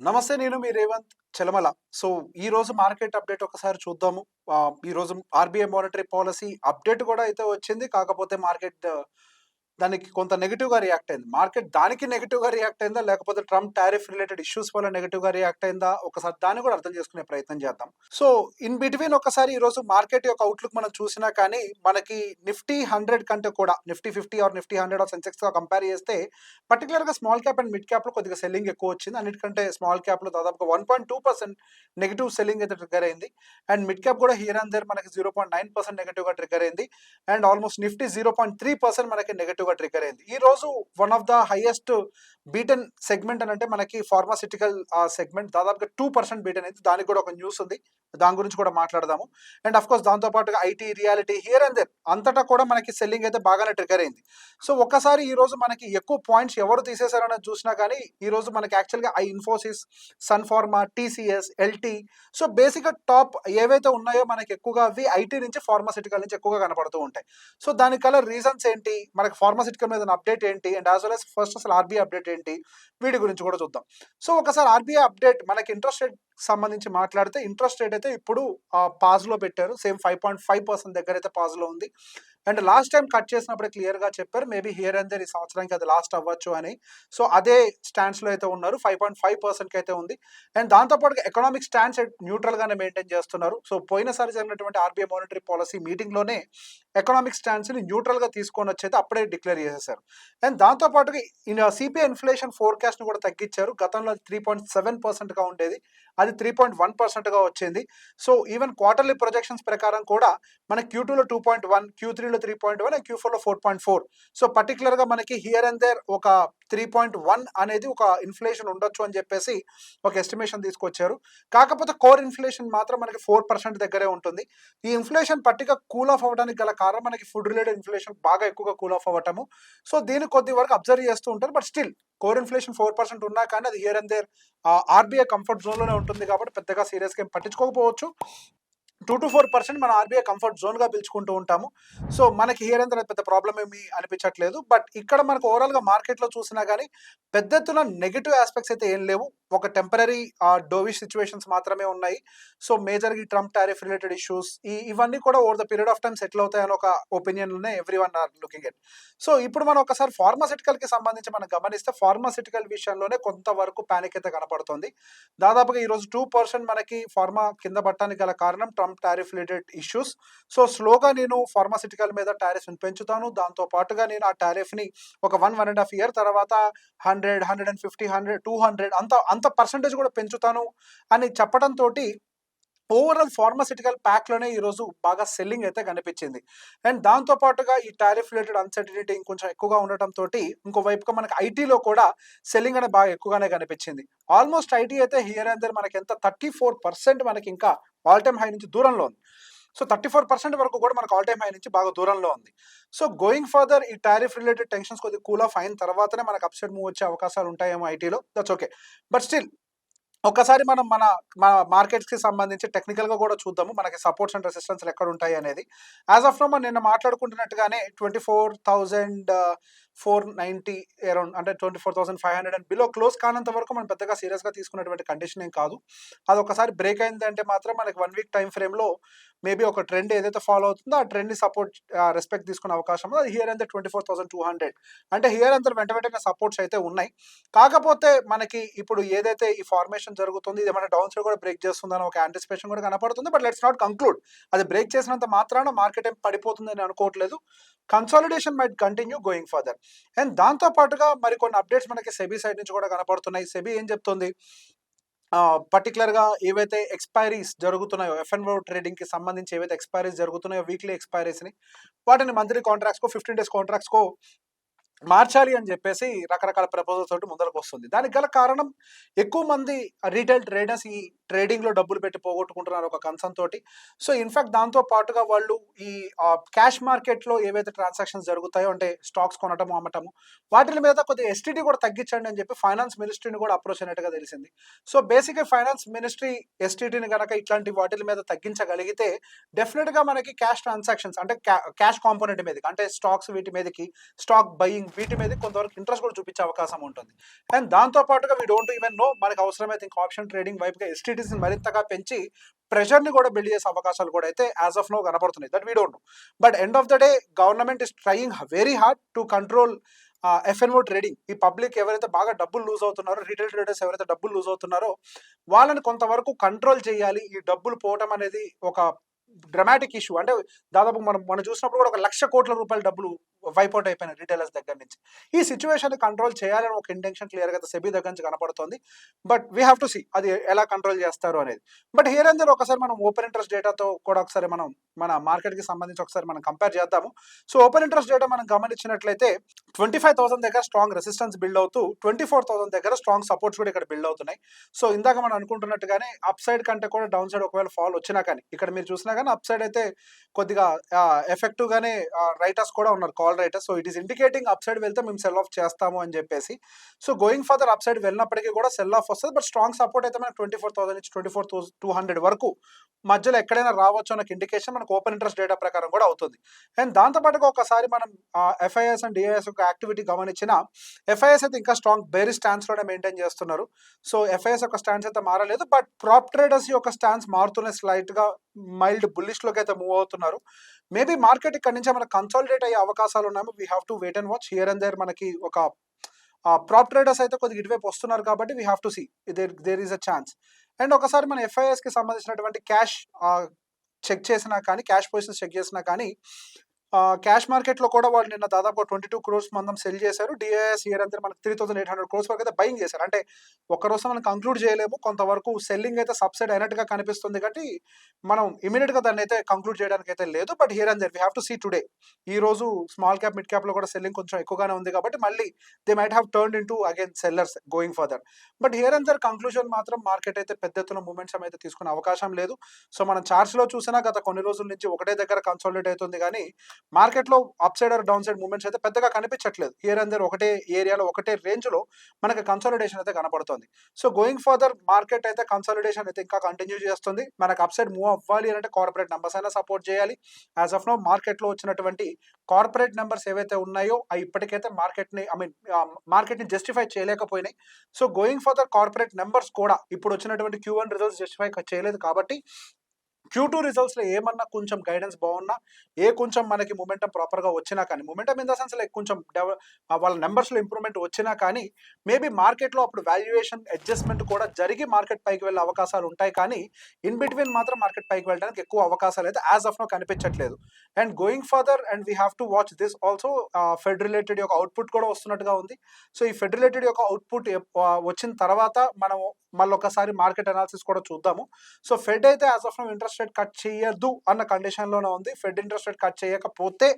నమస్తే. నేను మీ రేవంత్ చలమల. సో, ఈరోజు మార్కెట్ అప్డేట్ ఒకసారి చూద్దాము. ఈరోజు ఆర్‌బీఐ మానిటరీ పాలిసీ అప్డేట్ కూడా అయితే వచ్చింది. కాకపోతే మార్కెట్ దానికి కొంత నెగెటివ్‌గా రియాక్ట్ అయింది. మార్కెట్ దానికి నెగెటివ్‌గా రియాక్ట్ అయిందా? లేకపోతే ట్రంప్ టారిఫ్ రిలేటెడ్ ఇష్యూస్ వల్ల నెగెటివ్‌గా రియాక్ట్ అయిందా? ఒకసారి దాన్ని కూడా అర్థం చేసుకునే ప్రయత్నం చేద్దాం. సో, ఇన్ బిట్వీన్ ఒకసారి ఈరోజు మార్కెట్ యొక్క అవుట్‌లుక్ మనం చూసినా కానీ, మనకి నిఫ్టీ 100 కంటే కూడా నిఫ్టీ 50 ఆర్ నిఫ్టీ 100 ఆర్ సెన్సెక్స్‌తో కంపేర్ చేస్తే పర్టిక్యులర్‌గా స్మాల్ క్యాప్ అండ్ మిడ్ క్యాప్‌లో కొద్దిగా సెల్లింగ్ ఎక్కువొచ్చింది. అన్నిటికంటే స్మాల్ క్యాప్‌లో దాదాపుగా 1.2% నెగెటివ్ సెల్లింగ్ అయితే ట్రిగ్గర్ అయింది. అండ్ మిడ్ క్యాప్ కూడా హియర్ అండ్ దేర్ మనకి 0.9% నెగెటివ్‌గా ట్రిగ్గర్ అయింది. అండ్ ఆల్మోస్ట్ నిఫ్టీ 0.3% మనకి నెగెటివ్‌గా ట్రిగ్గర్ అయింది. ఈ రోజు one of the highest beaten segment అని అంటే మనకి ఫార్మాసిటికల్ సెగ్మెంట్ దాదాపుగా 2% బీటెన్ అయింది. దానికి కూడా ఒక న్యూస్ ఉంది. దాని గురించి కూడా మాట్లాడదాము. అండ్ ఆఫ్ కోర్స్ దాంతో పాటుగా IT, reality here and there అంతటా కూడా మనకి సెల్లింగ్ అయితే బాగానే ట్రిగ్గర్ అయింది. సో ఒక్కసారి ఈ రోజు మనకి ఎక్కువ పాయింట్స్ ఎవరు తీసేశారనేది చూసినా కానీ ఈ రోజు మనకి యాక్చువల్‌గా Infosys, Sun Pharma, TCS, L T so బేసిక్‌గా టాప్ ఏవైతే ఉన్నాయో మనకి ఎక్కువగా అవి ఐటీ నుంచి ఫార్మాసిటికల్ నుంచి ఎక్కువగా కనపడుతూ ఉంటాయి. సో దానికి గల రీజన్స్ ఏంటి? మనకి ఫార్మాసిటికల్ మీద అప్డేట్ ఏంటి? And as well as first అసలు ఆర్‌బీఐ అప్డేట్ ఏంటి? వీటి గురించి కూడా చూద్దాం. సో ఒకసారి ఆర్‌బీఐ అప్డేట్ మనకి ఇంట్రెస్ట్ రేట్ సంబంధించి మాట్లాడితే ఇంట్రెస్ట్ రేట్ అయితే ఇప్పుడు పాజ్‌లో పెట్టారు. సేమ్ 5.5% దగ్గర అయితే పాజ్‌లో ఉంది. అండ్ లాస్ట్ టైం కట్ చేసినప్పుడే క్లియర్‌గా చెప్పారు. మేబీ హియర్ అండ్ దేర్ ఈ సంవత్సరానికి అది లాస్ట్ అవ్వచ్చు అని. సో అదే స్టాండ్స్‌లో అయితే ఉన్నారు. 5.5%కి అయితే ఉంది. అండ్ దాంతో పాటుగా ఎకనామిక్ స్టాండ్స్ న్యూట్రల్ గానే మెయింటైన్ చేస్తున్నారు. సో పోయినసారి జరిగినటువంటి ఆర్‌బీఐ మానిటరీ పాలిసీ మీటింగ్‌లోనే ఎకనామిక్ స్టాండ్స్‌ని న్యూట్రల్‌గా తీసుకొనొచ్చి అయితే అప్పుడే డిక్లేర్ చేసేసారు. అండ్ దాంతో పాటుగా సిపిఐ ఇన్‌ఫ్లేషన్ ఫోర్‌కాస్ట్‌ని కూడా తగ్గించారు. గతంలో అది 3.7%గా ఉండేది. అది 3.1%గా వచ్చింది. సో ఈవెన్ క్వార్టర్లీ ప్రొజెక్షన్స్ ప్రకారం కూడా మన క్యూటూలో 2.1, క్యూ3లో 3.1 అండ్ క్యూ4లో 4.4. సో పర్టికులర్‌గా మనకి హియర్ అండ్ దేర్ ఒక 3.1 అనేది ఒక ఇన్‌ఫ్లేషన్ ఉండొచ్చు అని చెప్పేసి ఒక ఎస్టిమేషన్ తీసుకొచ్చారు. కాకపోతే కోర్ ఇన్‌ఫ్లేషన్ మాత్రం మనకి 4% దగ్గరే ఉంటుంది. ఈ ఇన్‌ఫ్లేషన్ పట్టిక కూల్ ఆఫ్ అవ్వడానికి గల కారణం మనకి ఫుడ్ రిలేటెడ్ ఇన్‌ఫ్లేషన్ బాగా ఎక్కువగా కూల్ ఆఫ్ అవ్వటము. సో దీన్ని కొద్ది వరకు అబ్జర్వ్ చేస్తూ ఉంటారు. బట్ స్టిల్ కోర్ ఇన్‌ఫ్లేషన్ 4% ఉన్నా కానీ అది here and there RBI comfort జోన్‌లోనే ఉంటుంది కాబట్టి పెద్దగా సీరియస్‌గా ఏం పట్టించుకోకపోవచ్చు. 2-4% మన ఆర్‌బీఐ కంఫర్ట్ జోన్‌గా పిలుచుకుంటూ ఉంటాము. సో మనకి హియర్ అండ్ దేర్ పెద్ద ప్రాబ్లమ్ ఏమి అనిపించట్లేదు. బట్ ఇక్కడ మనకు ఓవరాల్‌గా మార్కెట్‌లో చూసినా గానీ పెద్ద ఎత్తున నెగెటివ్ యాస్పెక్ట్స్ అయితే ఏం లేవు. ఒక టెంపరరీ డోవిష్ సిట్యుయేషన్స్ మాత్రమే ఉన్నాయి. సో మేజర్‌గా ఈ ట్రంప్ టారిఫ్ రిలేటెడ్ ఇష్యూస్ ఇవన్నీ కూడా over the period of time settle అవుతాయని ఒక ఒపీనియన్‌లోనే everyone are looking at. So ఇప్పుడు మనం ఒకసారి ఫార్మాస్యూటికల్‌కి సంబంధించి మనం గమనిస్తే ఫార్మాస్యూటికల్ విషయంలోనే కొంతవరకు పానిక్ అయితే కనపడుతుంది. దాదాపుగా ఈరోజు 2% మనకి ఫార్మా కింద పడటానికి గల కారణం Trump tariff related issues. So స్లోగా నేను ఫార్మాస్యూటికల్ మీద టారిఫ్‌ని పెంచుతాను. దాంతో పాటుగా నేను ఆ టారిఫ్‌ని ఒక 1.5 ఇయర్ తర్వాత 100, 150, 100, 200 అంత పర్సెంటేజ్ కూడా పెంచుతాను అని చెప్పడంతోటి ఓవరాల్ ఫార్మాస్యూటికల్ ప్యాక్‌లోనే ఈరోజు బాగా సెల్లింగ్ అయితే కనిపించింది. అండ్ దాంతో పాటుగా ఈ టారిఫ్ రిలేటెడ్ అన్‌సర్టెనిటీ ఇంకొంచెం ఎక్కువగా ఉండటంతోటి ఇంకో వైపుగా మనకి ఐటీలో కూడా సెల్లింగ్ అనేది బాగా ఎక్కువగానే కనిపించింది. ఆల్మోస్ట్ ఐటీ అయితే హియర్ అండ్ దేర్ మనకి ఎంత 34% మనకి ఇంకా ఆల్ టైమ్ హై నుంచి దూరంలో ఉంది. సో 34% వరకు కూడా మనకు ఆల్ టైమ్ హై నుంచి బాగా దూరంలో ఉంది. సో గోయింగ్ ఫర్దర్ ఈ టారిఫ్ రిలేటెడ్ టెన్షన్స్ కొద్దిగా కూల్ ఆఫ్ అయిన తర్వాతనే మనకు అప్ సైడ్ మూవ్ వచ్చే అవకాశాలు ఉంటాయేమో ఐటీలో. That's okay. బట్ స్టిల్ ఒక్కసారి మనం మన మార్కెట్స్‌కి సంబంధించి టెక్నికల్‌గా కూడా చూద్దాము. మనకి సపోర్ట్స్ అండ్ రెసిస్టెన్స్‌లు ఎక్కడుంటాయి అనేది. యాస్ ఆఫ్ నౌ మనం నిన్న మాట్లాడుకుంటున్నట్టుగానే 24,490 అరౌండ్ అంటే 24,500 అండ్ బిలో క్లోజ్ కానంత వరకు మనం పెద్దగా సీరియస్‌గా తీసుకున్నటువంటి కండిషన్ ఏం కాదు. అదొక్కసారి బ్రేక్ అయిందంటే మాత్రం మనకి 1 వీక్ టైమ్ ఫ్రేమ్‌లో మేబీ ఒక ట్రెండ్ ఏదైతే ఫాలో అవుతుందో ఆ ట్రెండ్‌ని రెస్పెక్ట్ తీసుకునే అవకాశం ఉంది. అది హియర్ అండ్ దేర్ 24,200 అంటే హియర్ అండ్ దేర్ వెంట వెంటనే సపోర్ట్స్ అయితే ఉన్నాయి. కాకపోతే మనకి ఇప్పుడు ఏదైతే ఈ ఫార్మేషన్ జరుగుతుంది ఇది ఏమైనా డౌన్ సైడ్ కూడా బ్రేక్ చేస్తుందని ఒక యాంటిసిపేషన్ కూడా కనపడుతుంది. But let's not conclude. అది బ్రేక్ చేసినంత మాత్రాన మార్కెట్ ఏం పడిపోతుందని అనుకోవట్లేదు. Consolidation might continue going further. And దాంతో పాటుగా మరికొన్ని అప్డేట్స్ మనకి సెబీ సైడ్ నుంచి కూడా కనపడుతున్నాయి. సెబీ ఏం చెప్తుంది? పర్టిక్యులర్‌గా ఏవైతే ఎక్స్‌పైరీస్ జరుగుతున్నాయో ఎఫ్&ఓ ట్రేడింగ్‌కి సంబంధించి ఏవైతే ఎక్స్‌పైరీస్ జరుగుతున్నాయో వీక్లీ ఎక్స్‌పైరీస్‌ని వాటిని మంత్లీ కాంట్రాక్ట్స్‌కో 15 డేస్ కాంట్రాక్ట్స్‌కో మార్చాలి అని చెప్పేసి రకరకాల ప్రపోజల్స్ తోటి ముందరకొస్తుంది. దానికి గల కారణం ఎక్కువ మంది రీటైల్ ట్రేడర్స్ ఈ ట్రేడింగ్‌లో డబ్బులు పెట్టి పోగొట్టుకుంటున్నారు ఒక కన్సర్న్ తోటి. సో ఇన్‌ఫాక్ట్ దాంతో పాటుగా వాళ్ళు ఈ క్యాష్ మార్కెట్‌లో ఏవైతే ట్రాన్సాక్షన్స్ జరుగుతాయో అంటే స్టాక్స్ కొనటము, అమ్మటము వాటిల మీద కొద్దిగా ఎస్టీడీ కూడా తగ్గించండి అని చెప్పి ఫైనాన్స్ మినిస్ట్రీని కూడా అప్రోచ్ అయినట్టుగా తెలిసింది. సో బేసిక్‌గా ఫైనాన్స్ మినిస్ట్రీ ఎస్టీడీని గనక ఇట్లాంటి వాటిల మీద తగ్గించగలిగితే డెఫినిట్‌గా మనకి క్యాష్ ట్రాన్సాక్షన్స్ అంటే క్యాష్ కాంపోనెంట్ మీదకి అంటే స్టాక్స్ వీటి మీదకి స్టాక్ బయింగ్ వీటి మీద కొంతవరకు ఇంట్రెస్ట్ కూడా చూపించే అవకాశం ఉంటుంది. అండ్ దాంతో పాటుగా వీ డోంట్ ఈవెన్ నో మనకు అవసరమైతే ఇంకా ఆప్షన్ ట్రేడింగ్ వైపుగా ఎస్టీటీసీని మరింతగా పెంచి ప్రెషర్ని కూడా బిల్డ్ చేసే అవకాశాలు కూడా అయితే యాజ్ ఆఫ్ నో కనబడుతున్నాయి. That we don't know. But end of the day government is trying very hard to control F&O trading. ఈ పబ్లిక్ ఎవరైతే బాగా డబ్బులు లూజ్ అవుతున్నారో, రీటైల్ ట్రేడర్స్ ఎవరైతే డబ్బులు లూజ్ అవుతున్నారో వాళ్ళని కొంతవరకు కంట్రోల్ చేయాలి. ఈ డబ్బులు పోవటం అనేది ఒక డ్రమాటిక్ ఇష్యూ. అంటే దాదాపు మనం చూసినప్పుడు కూడా 1,00,000 కోట్ల రూపాయల డబ్బులు వైపౌట్ అయిపోయినాయి రిటైలర్స్ దగ్గర నుంచి. ఈ సిచ్యువేషన్ కంట్రోల్ చేయాలని ఒక ఇంటెన్షన్ క్లియర్గా సెబీ దగ్గర నుంచి కనపడుతుంది. But we have to see అది ఎలా కంట్రోల్ చేస్తారు అనేది. బట్ హియర్ అండ్ దేర్ ఒకసారి మనం ఓపెన్ ఇంట్రెస్ట్ డేటాతో కూడా ఒకసారి మన మార్కెట్కి సంబంధించి ఒకసారి మనం కంపేర్ చేద్దాము. సో ఓపెన్ ఇంట్రెస్ట్ డేటా మనం గమనించినట్లయితే 25,000 దగ్గర స్ట్రాంగ్ రెసిస్టెన్స్ బిల్డ్ అవుతూ 24,000 దగ్గర స్ట్రాంగ్ సపోర్ట్స్ కూడా ఇక్కడ బిల్డ్ అవుతున్నాయి. సో ఇందాక మనం అనుకుంటున్నట్టుగానే అప్ సైడ్ కంటే కూడా డౌన్ సైడ్ ఒకవేళ ఫాల్ వచ్చినా కానీ ఇక్కడ మీరు చూసినా కానీ అప్ సైడ్ అయితే కొద్దిగా ఎఫెక్టివ్ గానే రైటర్స్ కూడా ఉన్నారు, call writers. So it is indicating upside వెళ్తే మేము సెల్ ఆఫ్ చేస్తాము అని చెప్పేసి. So going further upside వెళ్ళినప్పటికీ కూడా సెల్ ఆఫ్ వస్తుంది. బట్ స్ట్రాంగ్ సపోర్ట్ అయితే మనకు 24,000 నుంచి 24,200 వరకు మధ్యలో ఎక్కడైనా రావచ్చు అన్న ఇండికేషన్ మనకు ఓపెన్ ఇంట్రెస్ట్ డేటా ప్రకారం కూడా అవుతుంది. అండ్ దాంతోపాటుగా ఒకసారి మనం ఎఫ్ఐఎస్ అండ్ డిఐఎస్ యొక్క యాక్టివిటీ గమనించిన ఎఫ్ఐఎస్ అయితే ఇంకా స్ట్రాంగ్ బేరీ స్టాన్స్ లోనే మెయింటైన్ చేస్తున్నారు. సో ఎఫ్ఐఎస్ యొక్క స్టాన్స్ అయితే మారలేదు. బట్ ప్రాప్ ట్రేడర్స్ యొక్క స్టాన్స్ మారుతున్నాయి, స్లైట్ గా మైల్డ్ బుల్లిష్ లోకి అయితే మూవ్ అవుతున్నారు. మేబీ మార్కెట్ ఇక్కడ నుంచి మనకు కన్సాలిడేట్ అయ్యే అవకాశాలు ఉన్నాయి. We have to wait and watch. Here and there మనకి ఒక ప్రాప్ ట్రేడర్స్ అయితే కొద్దిగా ఇటువైపు వస్తున్నారు కాబట్టి we have to see there is a chance. And ఒకసారి మన ఎఫ్ఐఎస్ కి సంబంధించినటువంటి క్యాష్ చెక్ చేసినా కానీ, క్యాష్ పొజిషన్స్ చెక్ చేసినా కానీ క్యాష్ మార్కెట్లో కూడా వాళ్ళు నిన్న దాదాపు 22 crores మందం సెల్ చేశారు. డిఐఎస్ ఇయర్ అంతా మనకు 3,800 crores వరకు అయితే బయింగ్ చేశారు. అంటే ఒక్క రోజు మనం కంక్లూడ్ చేయలేము, కొంతవరకు సెల్లింగ్ అయితే సబ్సైడ్ అయినట్టుగా కనిపిస్తుంది కాబట్టి మనం ఇమీడియట్ గా దాన్ని అయితే కంక్లూడ్ చేయడానికి అయితే లేదు. But here and there we have to see today. ఈ రోజు స్మాల్ క్యాప్ మిడ్ క్యాప్ లో కూడా సెల్లింగ్ కొంచెం ఎక్కువగానే ఉంది కాబట్టి మళ్ళీ they might have turned into again sellers going further. But here and there conclusion మాత్రం మార్కెట్ అయితే పెద్ద ఎత్తున మూమెంట్స్ అయితే తీసుకునే అవకాశం లేదు. సో మనం చార్ట్స్ లో చూసినా గత కొన్ని రోజుల నుంచి ఒకటే దగ్గర కన్సాలిడేట్ అవుతుంది కానీ మార్కెట్ లో upside or downside movements అయితే పెద్దగా కనిపించట్లేదు. హియర్ అండ్ దేర్ ఒకటే ఏరియాలో ఒకటే రేంజ్ లో మనకి కన్సాలిడేషన్ అయితే కనపడుతుంది. సో గోయింగ్ ఫర్దర్ మార్కెట్ అయితే కన్సాలిడేషన్ అయితే ఇంకా కంటిన్యూ చేస్తుంది. మనకు అప్ సైడ్ మూవ్ అవ్వాలి అంటే కార్పొరేట్ నెంబర్స్ అయినా సపోర్ట్ చేయాలి. యాజ్ ఆఫ్ నో మార్కెట్ లో వచ్చినటువంటి కార్పొరేట్ నెంబర్స్ ఏవైతే ఉన్నాయో అవి ఇప్పటికైతే మార్కెట్ ని జస్టిఫై చేయలేకపోయినాయి. So going further corporate numbers కూడా ఇప్పుడు వచ్చినటువంటి Q1 రిజల్ట్స్ జస్టిఫై చేయలేదు కాబట్టి Q2 రిజల్ట్స్ లో ఏమన్నా కొంచెం గైడెన్స్ బాగున్నా, కొంచెం మనకి మూమెంటం ప్రాపర్ గా వచ్చినా కానీ, momentum in the sense like కొంచెం వాళ్ళ నెంబర్స్ లో ఇంప్రూవ్మెంట్ వచ్చినా కానీ మేబీ మార్కెట్ లో అప్పుడు వాల్యుయేషన్ అడ్జస్ట్మెంట్ కూడా జరిగి మార్కెట్ పైకి వెళ్ళే అవకాశాలు ఉంటాయి. కానీ ఇన్ బిట్వీన్ మాత్రం మార్కెట్ పైకి వెళ్ళడానికి ఎక్కువ అవకాశాలు అయితే యాజ్ ఆఫ్ నో కనిపించట్లేదు. And going further and we have to watch this also. Fed related యొక్క అవుట్పుట్ కూడా వస్తున్నట్టుగా ఉంది. సో ఈ ఫెడ్ రిలేటెడ్ యొక్క అవుట్పుట్ వచ్చిన తర్వాత మనం మళ్ళీ ఒకసారి మార్కెట్ అనాలిసిస్ కూడా చూద్దాము. సో ఫెడ్ అయితే as of no interest rate cut చేయొద్దు అన్న కండిషన్ లోనే ఉంది. ఫెడ్ ఇంట్రెస్ట్ రేట్ కట్ చేయకపోతే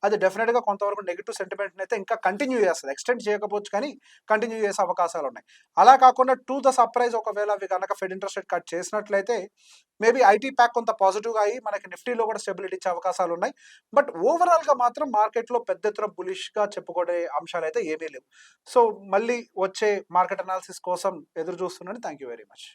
అది డెఫినెట్ గా కొంతవరకు నెగిటివ్ సెంటిమెంట్ అయితే ఇంకా కంటిన్యూ చేస్తుంది. ఎక్స్టెండ్ చేయకపోవచ్చు కానీ కంటిన్యూ చేసే అవకాశాలు ఉన్నాయి. అలా కాకుండా టు ద సర్ప్రైజ్ ఒకవేళ అవి కనుక ఫెడ్ ఇంట్రెస్ట్ రేట్ కట్ చేసినట్లయితే మేబీ ఐటీ ప్యాక్ కొంత పాజిటివ్ గా అయ్యి మనకి నిఫ్టీలో కూడా స్టెబిలిటీ ఇచ్చే అవకాశాలు ఉన్నాయి. బట్ ఓవరాల్ గా మాత్రం మార్కెట్ లో పెద్ద ఎత్తున బులిష్ గా చెప్పుకునే అంశాలు అయితే ఏమీ లేవు. సో మళ్ళీ వచ్చే మార్కెట్ అనాలిసిస్ కోసం ఎదురు చూస్తున్నాను. Thank you very much.